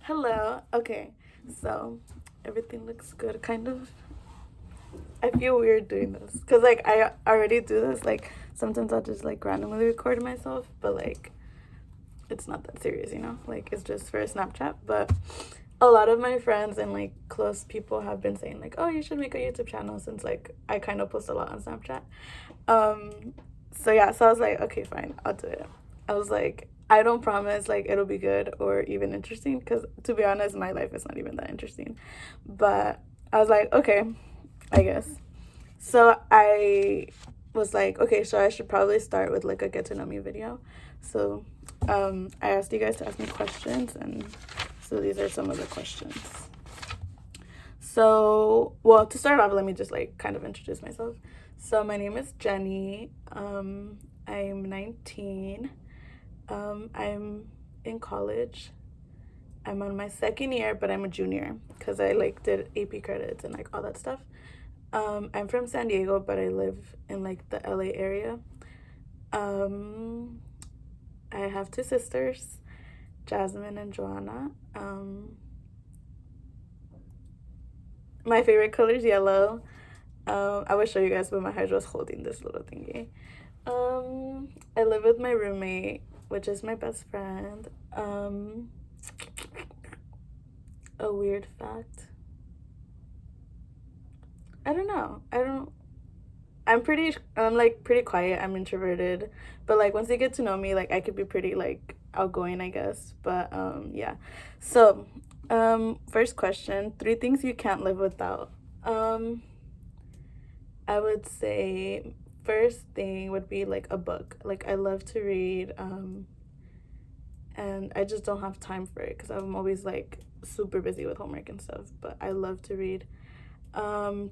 Hello. Okay, so everything looks good, kind of. I feel weird doing this because, like, I already do this. Like, sometimes I'll just, like, randomly record myself, but, like, it's not that serious, you know? Like, it's just for Snapchat. But a lot of my friends and, like, close people have been saying, like, oh, you should make a YouTube channel since, like, I kind of post a lot on Snapchat. Um, so, yeah, so I was like, okay, fine, I'll do it. I was like, I don't promise like it'll be good or even interesting because to be honest, my life is not even that interesting. But I was like, okay, I guess. So I was like, okay, so I should probably start with like a get to know me video. So I asked you guys to ask me questions, and so these are some of the questions. So, well, to start off, let me just like kind of introduce myself. So my name is Jenny. I'm 19. I'm in college. I'm on my second year, but I'm a junior because I like did AP credits and like all that stuff. I'm from San Diego, but I live in like the LA area. Um, I have two sisters, Jasmine and Joanna. My favorite color is yellow. I will show you guys, but my hydro's holding this little thingy. I live with my roommate, which is my best friend. A weird fact. I don't know. I'm like pretty quiet. I'm introverted. But like once you get to know me, like I could be pretty like outgoing, I guess. But yeah. So, first question, three things you can't live without. Um I would say first thing would be like a book. Like I love to read, and I just don't have time for it because I'm always like super busy with homework and stuff. But I love to read.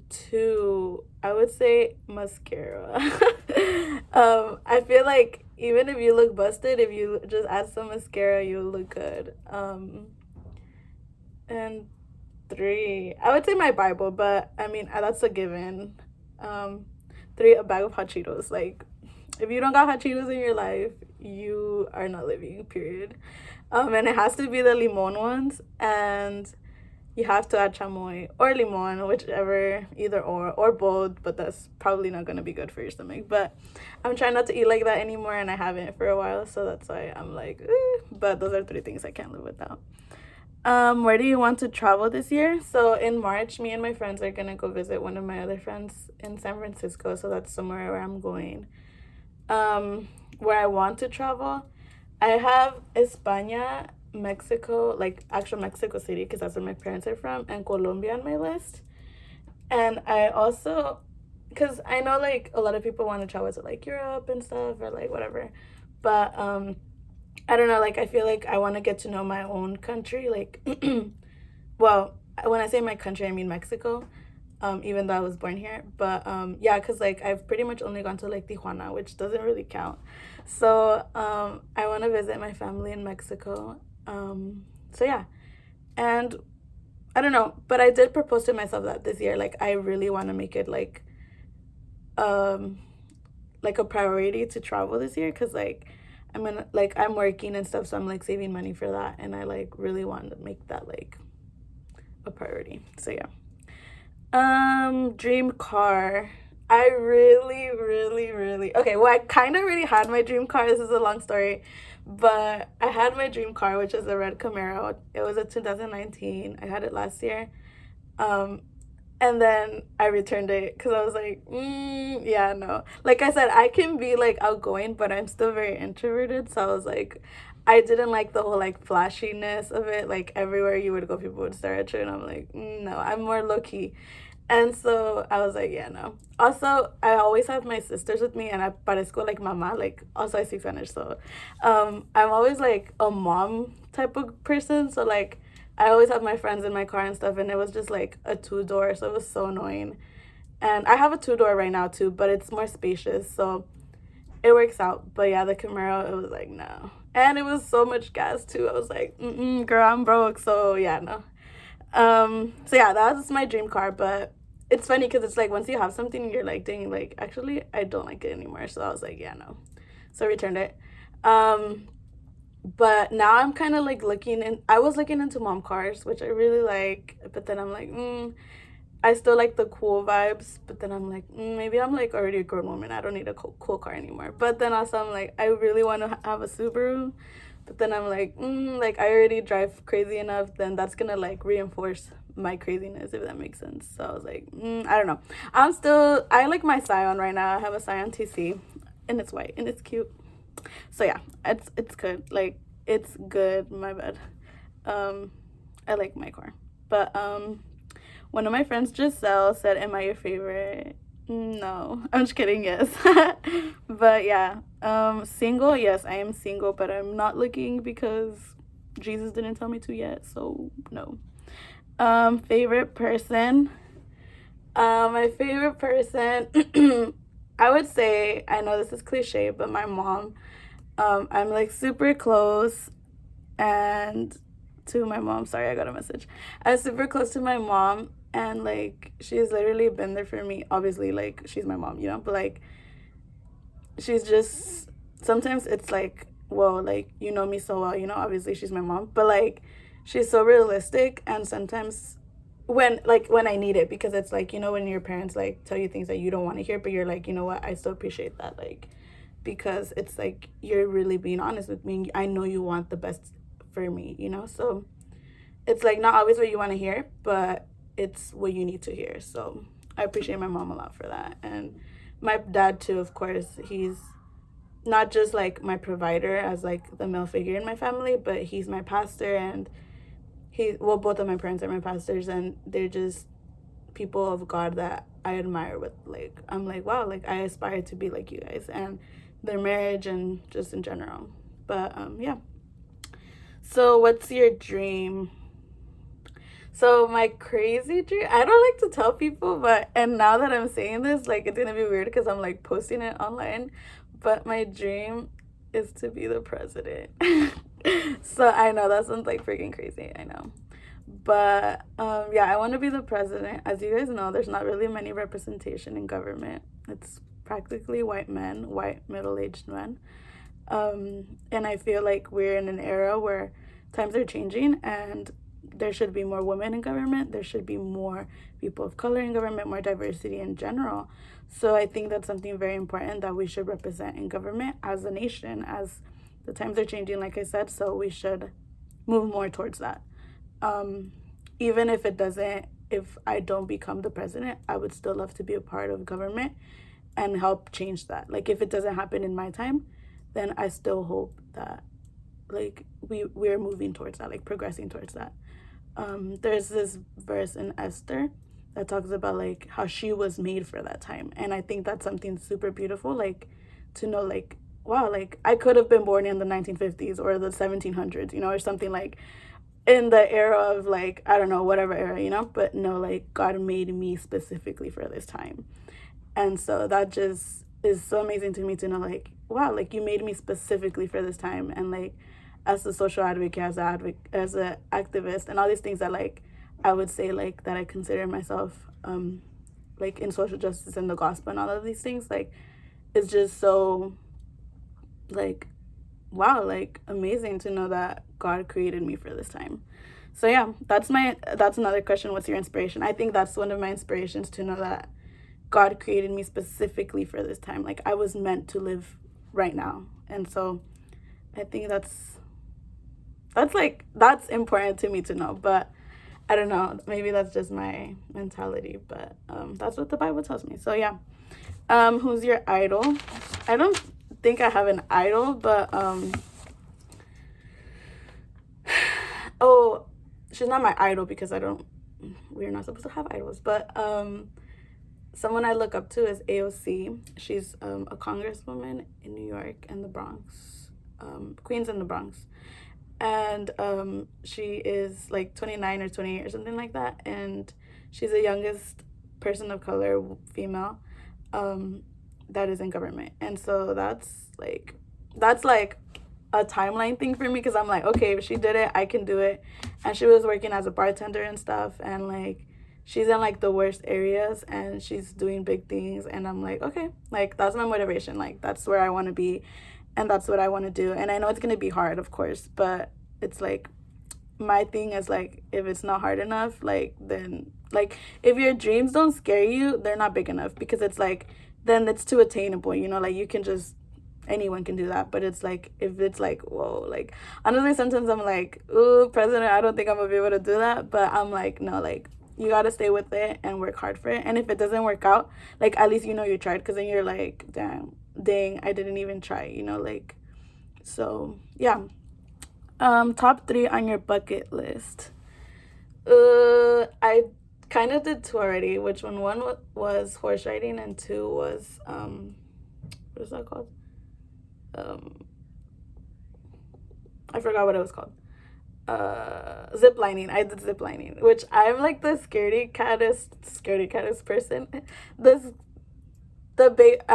Two, I would say mascara. I feel like even if you look busted, if you just add some mascara, you'll look good. And three, I would say my Bible, but I mean that's a given. Um, three, a bag of hot Cheetos. Like, if you don't got hot Cheetos in your life, you are not living. Period. And it has to be the limon ones, and you have to add chamoy or limon, whichever, either or both. But that's probably not gonna be good for your stomach. But I'm trying not to eat like that anymore, and I haven't for a while, so that's why I'm like, eh. But those are three things I can't live without. Where do you want to travel this year? So in March, me and my friends are gonna go visit one of my other friends in San Francisco. So that's somewhere where I'm going. Where I want to travel, I have España, Mexico, like actual Mexico City, because that's where my parents are from, and Colombia on my list. And I also, because I know like a lot of people want to travel to like Europe and stuff or like whatever, but I don't know, like I feel like I want to get to know my own country, like well, when I say my country, I mean Mexico. Even though I was born here, but yeah, cause like I've pretty much only gone to like Tijuana, which doesn't really count. So I want to visit my family in Mexico. So yeah, and I don't know, but I did propose to myself that this year, like I really want to make it um like a priority to travel this year, cause I'm working and stuff, so I'm like saving money for that, and I like really want to make that like a priority. So yeah. Dream car. I really, really, really. Okay, well, I kind of already had my dream car. This is a long story, but I had my dream car, which is a red Camaro. It was a 2019. I had it last year. Um, and then I returned it because I was like, yeah, no. Like I said, I can be like outgoing, but I'm still very introverted. So I was like, I didn't like the whole like flashiness of it. Like everywhere you would go, people would stare at you, and I'm like, no, I'm more low key. And so I was like, yeah, no. Also, I always have my sisters with me, and I parezco like mama. Like, also I speak Spanish, so I'm always like a mom type of person. So like, I always have my friends in my car and stuff, and it was just like a two door, so it was so annoying. And I have a two door right now too, but it's more spacious, so it works out. But yeah, the Camaro, it was like no, and it was so much gas too. I was like, girl, I'm broke, so yeah, no. So yeah, that was my dream car, but it's funny because it's like once you have something, you're like, dang, like actually, I don't like it anymore. So I was like, yeah, no. So I returned it. Um, But now I'm kind of like I was looking into mom cars, which I really like, but then I'm like, I still like the cool vibes, but then I'm like, maybe I'm like already a grown woman. I don't need a cool car anymore. But then also I'm like, I really want to have a Subaru, but then I'm like I already drive crazy enough. Then that's gonna like reinforce my craziness, if that makes sense. So I was like, I don't know. I like my Scion right now. I have a Scion TC, and it's white and it's cute. So yeah, it's good. Like it's good. My bad. Um, I like my car, but one of my friends, Giselle, said, "Am I your favorite?" No, I'm just kidding. Yes, but yeah, single. Yes, I am single, but I'm not looking because Jesus didn't tell me to yet. So no. Favorite person. My favorite person. I would say, I know this is cliche, but my mom. I'm like super close and to my mom. Sorry, I got a message. I'm super close to my mom, and like she's literally been there for me. Obviously, like she's my mom, but like she's just sometimes it's like, well, like you know me so well, obviously she's my mom, but like she's so realistic, and sometimes when I need it, because it's like, when your parents like tell you things that you don't want to hear, but you're like, you know what, I still appreciate that, like because it's like you're really being honest with me. I know you want the best for me, so it's like not always what you want to hear, but it's what you need to hear. So I appreciate my mom a lot for that. And my dad too, of course. He's not just like my provider as like the male figure in my family, but he's my pastor, and both of my parents are my pastors, and they're just people of God that I admire. With like, I'm like, wow, like I aspire to be like you guys, and their marriage and just in general. But yeah. So what's your dream? So my crazy dream, I don't like to tell people, but and now that I'm saying this, like it's gonna be weird because I'm like posting it online. But my dream is to be the president. So I know that sounds like freaking crazy. I know. But yeah, I want to be the president. As you guys know, there's not really many representation in government. It's practically white men, white middle-aged men. And I feel like we're in an era where times are changing, and there should be more women in government. There should be more people of color in government, more diversity in general. So I think that's something very important that we should represent in government as a nation, as the times are changing, like I said. So we should move more towards that. Even if I don't become the president, I would still love to be a part of government and help change that. Like if it doesn't happen in my time, then I still hope that like we're moving towards that, like progressing towards that. There's this verse in Esther that talks about like how she was made for that time, and I think that's something super beautiful, like to know like, wow, like I could have been born in the 1950s or the 1700s, or something like in the era of like, I don't know, whatever era, but no, like God made me specifically for this time. And so that just is so amazing to me to know like, wow, like you made me specifically for this time. And like as a social advocate, as a activist, and all these things that like I would say like that I consider myself like in social justice and the gospel and all of these things, like it's just so like, wow, like amazing to know that God created me for this time. So yeah, that's another question. What's your inspiration? I think that's one of my inspirations, to know that God created me specifically for this time. Like I was meant to live right now. And so I think that's important to me to know. But I don't know, maybe that's just my mentality, but that's what the Bible tells me. So yeah. Who's your idol? I don't think I have an idol, but oh, she's not my idol because we're not supposed to have idols, but someone I look up to is AOC. She's a congresswoman in New York and the Bronx, Queens and the Bronx. And she is like 29 or 28 or something like that. And she's the youngest person of color, female, that is in government. And so that's like a timeline thing for me, because I'm like, okay, if she did it, I can do it. And she was working as a bartender and stuff, and like she's in like the worst areas and she's doing big things, and I'm like, okay, like that's my motivation, like that's where I want to be. and that's what I want to do. And I know it's going to be hard, of course, but it's like my thing is like, if it's not hard enough, like, then like, if your dreams don't scare you, they're not big enough, because it's like, then it's too attainable, you know, like you can just, anyone can do that. But it's like, if it's like, whoa, like, honestly, sometimes I'm like, ooh, president, I don't think I'm gonna be able to do that. But I'm like, no, like, you gotta stay with it and work hard for it. And if it doesn't work out, like, at least you know you tried, because then you're like, damn, dang, I didn't even try, you know, like. So yeah. Top three on your bucket list. I kind of did two already. Which one was horse riding, and two was what is that called? um I forgot what it was called. Zip lining. I did zip lining, which I'm like the scaredy cattest person. This I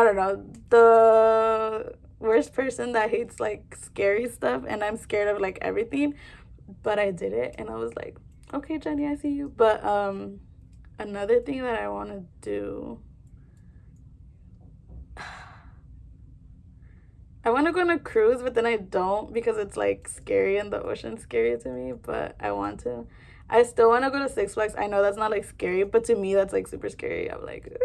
don't know, the worst person that hates like scary stuff, and I'm scared of like everything. But I did it, and I was like, okay, Jenny, I see you. But another thing that I want to do, I want to go on a cruise, but then I don't, because it's like scary and the ocean's scary to me. But I want to. I still want to go to Six Flags. I know that's not like scary, but to me that's like super scary. I'm like,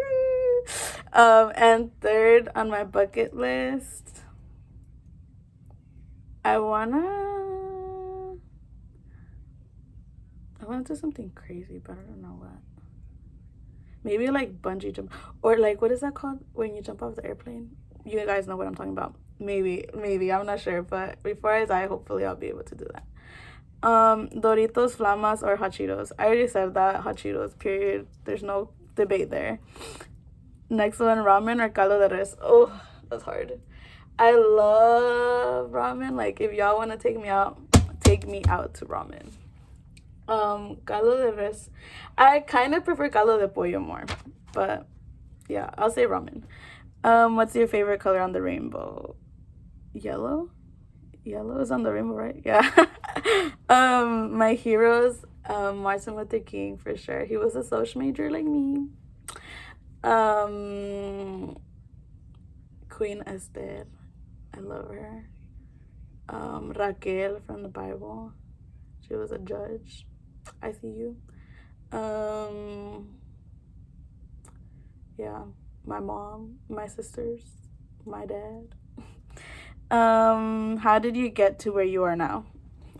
and third on my bucket list, I wanna do something crazy, but I don't know what. Maybe like bungee jump, or like, what is that called when you jump off the airplane? You guys know what I'm talking about. Maybe I'm not sure, but before I die, hopefully I'll be able to do that. Doritos, Flamas, or Hot Cheetos. I already said that. Hot Cheetos, period. There's no debate there. Next one, ramen or caldo de res. Oh, that's hard. I love ramen. Like, if y'all want to take me out to ramen. Caldo de res. I kind of prefer caldo de pollo more, but yeah, I'll say ramen. What's your favorite color on the rainbow? Yellow. Yellow is on the rainbow, right? Yeah. My heroes. Martin Luther King, for sure. He was a social major like me. Queen Esther. I love her. Raquel from the Bible. She was a judge. I see you. Yeah, my mom, my sisters, my dad. How did you get to where you are now?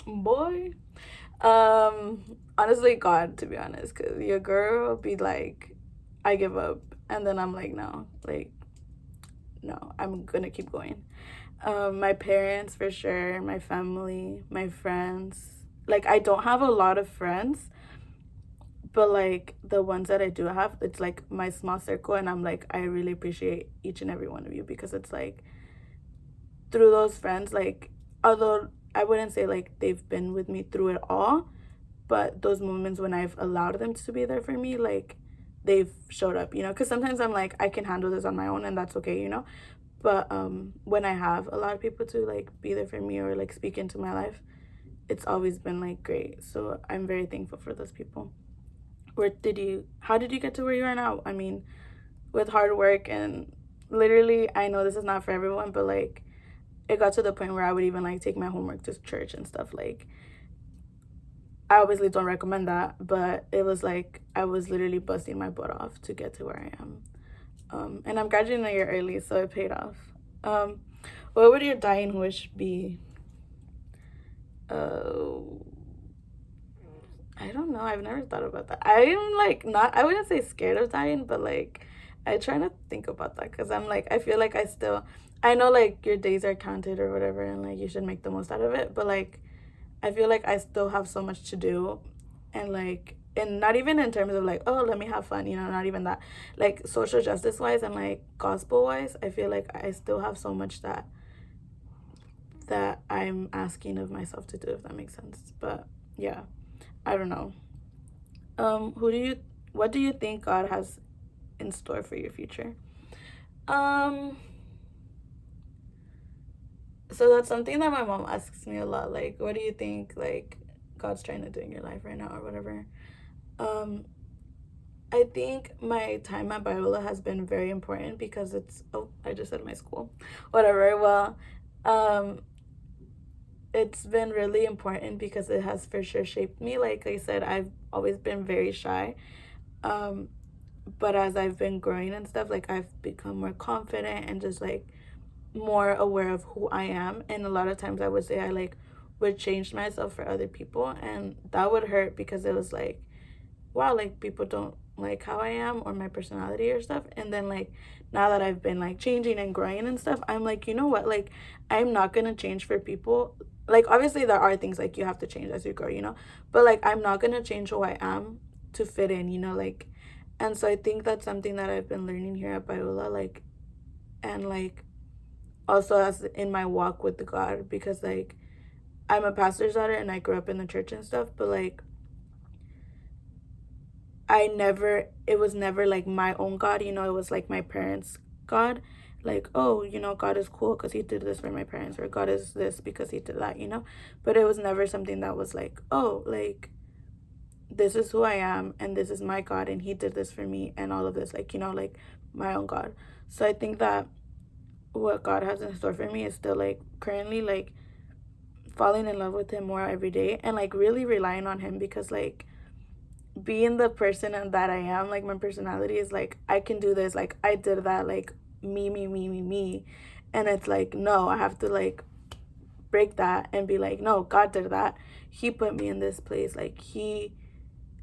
Boy. Honestly, God, to be honest, because your girl be like, I give up. And then I'm like, no, like, no, I'm gonna keep going. My parents, for sure, my family, my friends. Like, I don't have a lot of friends, but like the ones that I do have, it's like my small circle, and I'm like, I really appreciate each and every one of you, because it's like, through those friends, like, although I wouldn't say like they've been with me through it all, but those moments when I've allowed them to be there for me, like, they've showed up, you know, because sometimes I'm like, I can handle this on my own, and that's okay, you know. But when I have a lot of people to like be there for me or like speak into my life, it's always been like great. So I'm very thankful for those people. How did you get to where you are now? I mean, with hard work, and literally, I know this is not for everyone, but like, it got to the point where I would even like take my homework to church and stuff. Like, I obviously don't recommend that, but it was like, I was literally busting my butt off to get to where I am. And I'm graduating a year early, so it paid off. What would your dying wish be? I don't know. I've never thought about that. I'm like, not, I wouldn't say scared of dying, but like, I try to think about that, because I'm like, I feel like I know like your days are counted or whatever, and like you should make the most out of it. But like, I feel like I still have so much to do, and like, and not even in terms of like, oh, let me have fun, you know, not even that. Like, social justice wise and like gospel wise, I feel like I still have so much that I'm asking of myself to do, if that makes sense. But yeah, I don't know. What do you think God has in store for your future? So that's something that my mom asks me a lot. Like, what do you think like God's trying to do in your life right now, or whatever? I think my time at Biola has been very important, because I just said my school, whatever. Well, um it's been really important because it has for sure shaped me. Like I said, I've always been very shy. um but as I've been growing and stuff, like I've become more confident and just like more aware of who I am. And a lot of times I would say I like would change myself for other people, and that would hurt because it was like, wow, like people don't like how I am or my personality or stuff. And then like now that I've been like changing and growing and stuff, I'm like, you know what? Like I'm not gonna change for people. Like obviously there are things like you have to change as you grow, you know? But like I'm not gonna change who I am to fit in, you know, like. And so I think that's something that I've been learning here at Biola, like, and like also as in my walk with God, because like I'm a pastor's daughter and I grew up in the church and stuff, but like it was never like my own God, you know, it was like my parents' God. Like, oh, you know, God is cool because he did this for my parents, or God is this because he did that, you know. But it was never something that was like, oh, like, this is who I am and this is my God and he did this for me and all of this, like, you know, like my own God. So I think that what God has in store for me is still like currently like falling in love with him more every day and like really relying on him, because like being the person that I am, like my personality is like I can do this, like I did that, like me. And it's like, no, I have to like break that and be like, no, God did that. He put me in this place. Like he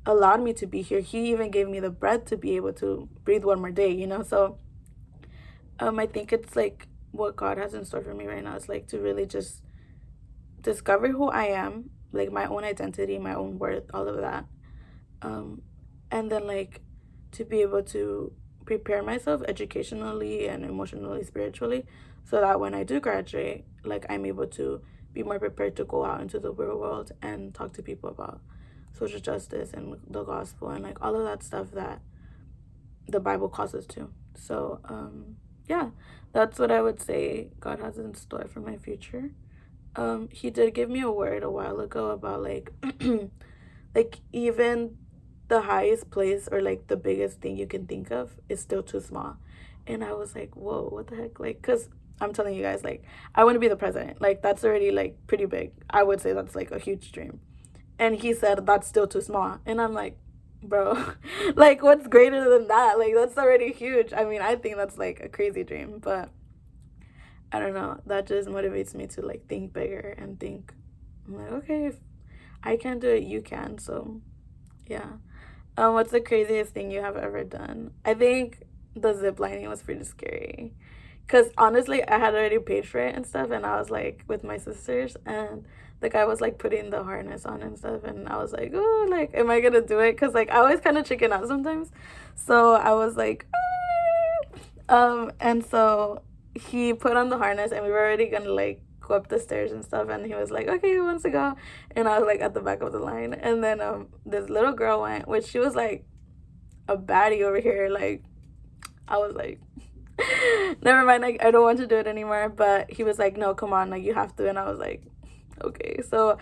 allowed me to be here. He even gave me the breath to be able to breathe one more day, you know? So I think it's like what God has in store for me right now is like to really just discover who I am, like my own identity, my own worth, all of that. um, and then like to be able to prepare myself educationally and emotionally, spiritually, so that when I do graduate, like I'm able to be more prepared to go out into the real world and talk to people about social justice and the gospel and like all of that stuff that the Bible calls us to. So yeah, that's what I would say God has in store for my future. He did give me a word a while ago about like like even the highest place or like the biggest thing you can think of is still too small. And I was like, whoa, what the heck? Like, because I'm telling you guys, like, I want to be the president. Like, that's already like pretty big. I would say that's like a huge dream. And he said, that's still too small. And I'm like, bro, like, what's greater than that? Like, that's already huge. I mean, I think that's like a crazy dream, but I don't know. That just motivates me to like think bigger and think, I'm like, okay, if I can't do it, you can. So, yeah. What's the craziest thing you have ever done? I think the zip lining was pretty scary. Cause honestly, I had already paid for it and stuff, and I was like with my sisters, and the guy was like putting the harness on and stuff, and I was like, oh, like, am I gonna do it? Cause like I always kind of chicken out sometimes, so I was like, and so he put on the harness, and we were already gonna like go up the stairs and stuff, and he was like, okay, who wants to go? And I was like at the back of the line, and then this little girl went, which she was like a baddie over here. Like I was like, never mind, like I don't want to do it anymore. But he was like, no, come on, like you have to. And I was like, okay. So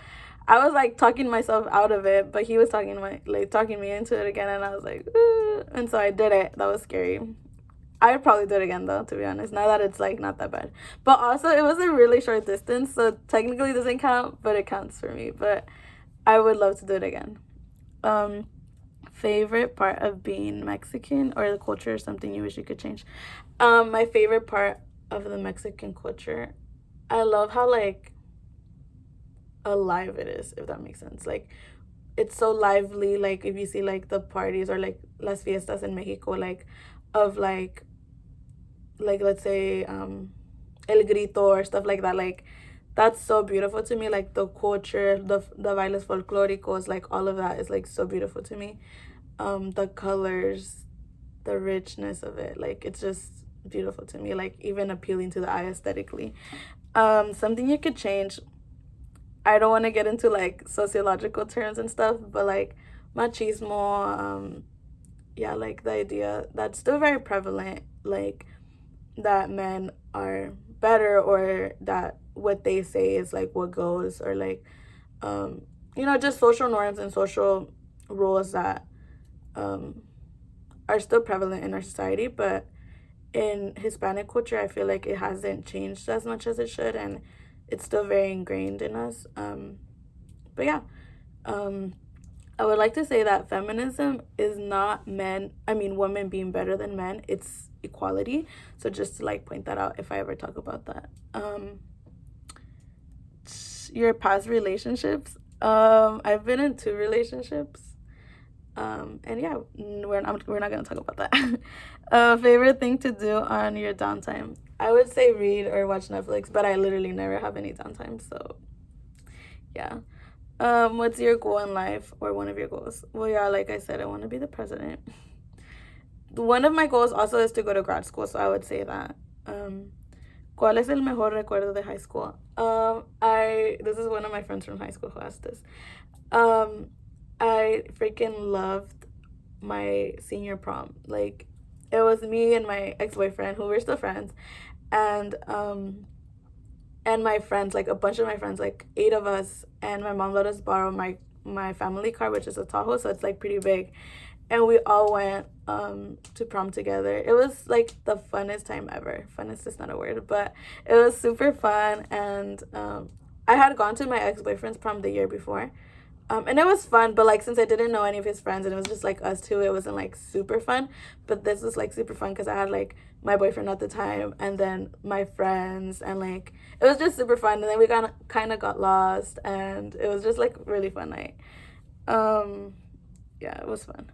I was like talking myself out of it, but he was talking me into it again, and I was like, ooh. And so I did it. That was scary. I'd probably do it again though, to be honest, now that it's like not that bad. But also it was a really short distance, so technically it doesn't count, but it counts for me. But I would love to do it again. um Favorite part of being Mexican, or the culture, or something you wish you could change? My favorite part of the Mexican culture, I love how like alive it is, if that makes sense. Like it's so lively. Like if you see like the parties or like las fiestas in Mexico, like of like let's say El Grito or stuff like that, like that's so beautiful to me. Like the culture, the bailes folclóricos, like all of that is like so beautiful to me. The colors, the richness of it, like it's just beautiful to me, like even appealing to the eye aesthetically. Something you could change, I don't want to get into like sociological terms and stuff, but like machismo, yeah, like the idea that's still very prevalent, like that men are better, or that what they say is like what goes, or like um just social norms and social rules that um are still prevalent in our society. But in Hispanic culture, I feel like it hasn't changed as much as it should, and it's still very ingrained in us. But yeah, um, I would like to say that feminism is not women being better than men. It's equality. So just to like point that out if I ever talk about that. Your past relationships. I've been in two relationships. And yeah, we're not gonna talk about that. Favorite thing to do on your downtime? I would say read or watch Netflix, but I literally never have any downtime. So yeah. What's your goal in life or one of your goals? Well, yeah, like I said, I want to be the president. One of my goals also is to go to grad school, so I would say that. ¿Cuál es el mejor recuerdo de high school? This is one of my friends from high school who asked this. I freaking loved my senior prom. Like, it was me and my ex-boyfriend who were still friends, and my friends, like a bunch of my friends, like 8 of us, and my mom let us borrow my family car, which is a Tahoe, so it's like pretty big, and we all went to prom together. It was like the funnest time ever. Funnest is not a word, but it was super fun. And I had gone to my ex-boyfriend's prom the year before, and it was fun, but like since I didn't know any of his friends and it was just like us two, it wasn't like super fun. But this was like super fun because I had like my boyfriend at the time and then my friends, and like it was just super fun. And then we kind of got lost, and it was just like really fun night. Yeah, it was fun.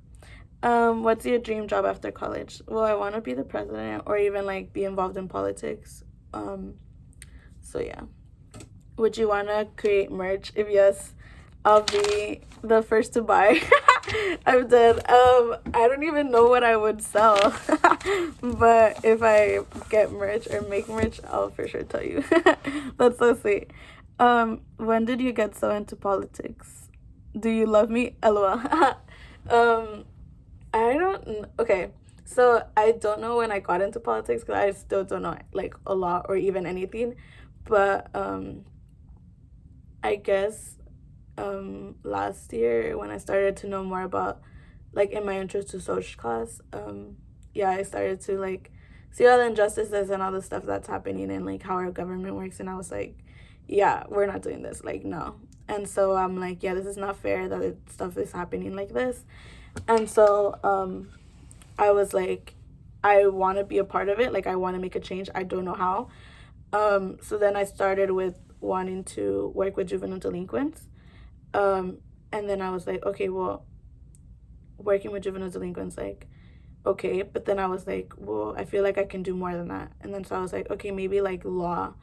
What's your dream job after college? Well, I want to be the president or even like be involved in politics. So yeah. Would you want to create merch? If yes, I'll be the first to buy. I'm dead. I don't even know what I would sell. But if I get merch or make merch, I'll for sure tell you. That's so sweet. When did you get so into politics? Do you love me? LOL. I don't. Okay, so I don't know when I got into politics because I still don't know like a lot or even anything. But I guess last year when I started to know more about like in my intro to social class, yeah, I started to like see all the injustices and all the stuff that's happening and like how our government works, and I was like, yeah, we're not doing this, like no. And so I'm like, yeah, this is not fair that stuff is happening like this. And so I was like, I want to be a part of it, like I want to make a change, I don't know how. So then I started with wanting to work with juvenile delinquents. And then I was like, okay, well, working with juvenile delinquents, like, okay. But then I was like, well, I feel like I can do more than that. And then so I was like, okay, maybe like law,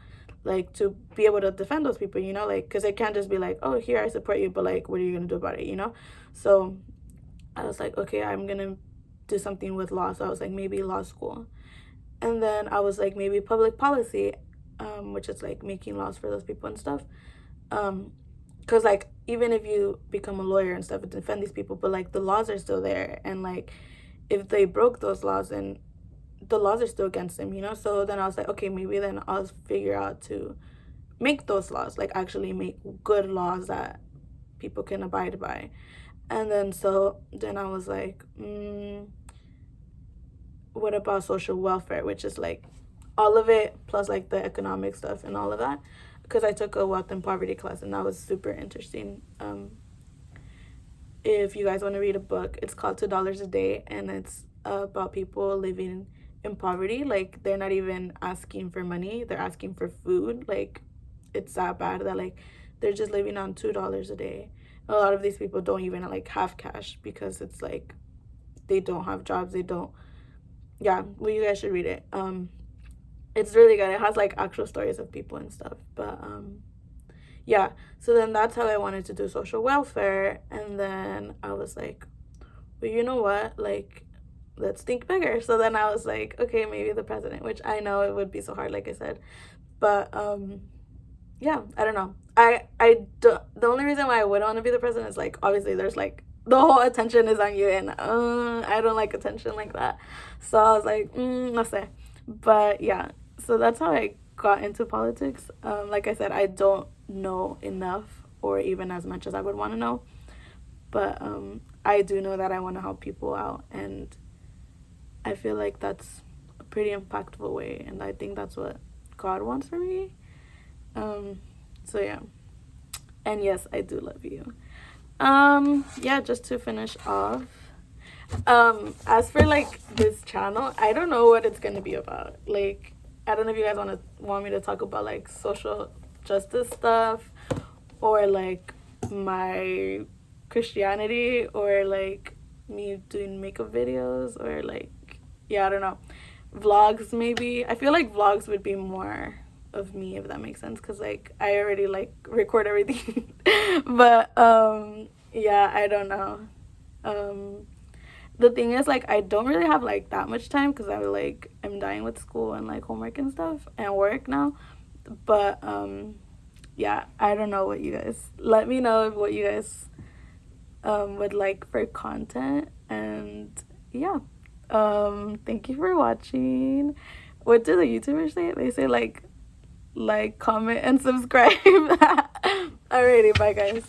like to be able to defend those people, you know, like, because it can't just be like, oh, here, I support you, but like, what are you going to do about it, you know? So I was like, okay, I'm going to do something with law. So I was like, maybe law school. And then I was like, maybe public policy, which is like making laws for those people and stuff. Because like even if you become a lawyer and stuff and defend these people, but like the laws are still there, and like if they broke those laws, and the laws are still against them, you know. So then I was like, okay, maybe then I'll figure out to make those laws, like actually make good laws that people can abide by. And then so then I was like, what about social welfare, which is like all of it plus like the economic stuff and all of that, because I took a wealth and poverty class and that was super interesting. If you guys want to read a book, it's called $2 a Day, and it's about people living in poverty. Like they're not even asking for money, they're asking for food. Like it's that bad that like they're just living on $2 a day. A lot of these people don't even like have cash because it's like they don't have jobs, they don't. Yeah, well, you guys should read it. It's really good. It has like actual stories of people and stuff. But yeah, so then that's how I wanted to do social welfare. And then I was like, well, you know what, like let's think bigger. So then I was like, okay, maybe the president, which I know it would be so hard, like I said. But yeah, I don't know. The only reason why I would want to be the president is like obviously there's like the whole attention is on you, and I don't like attention like that. So I was like, no sé. But yeah, so that's how I got into politics. Like I said, I don't know enough or even as much as I would want to know, but I do know that I want to help people out, and I feel like that's a pretty impactful way, and I think that's what God wants for me. So yeah, and yes, I do love you. Yeah, just to finish off, as for like this channel, I don't know what it's gonna be about. Like, I don't know if you guys want me to talk about like social justice stuff, or like my Christianity, or like me doing makeup videos, or like, yeah, I don't know, vlogs maybe. I feel like vlogs would be more of me, if that makes sense, because like I already like record everything. But yeah, I don't know. um the thing is, like, I don't really have like that much time, because I'm dying with school and like homework and stuff and work now. But yeah, I don't know what you guys, let me know what you guys would like for content. And yeah, thank you for watching. What do the YouTubers say? They say like, comment, and subscribe. Alrighty, bye guys.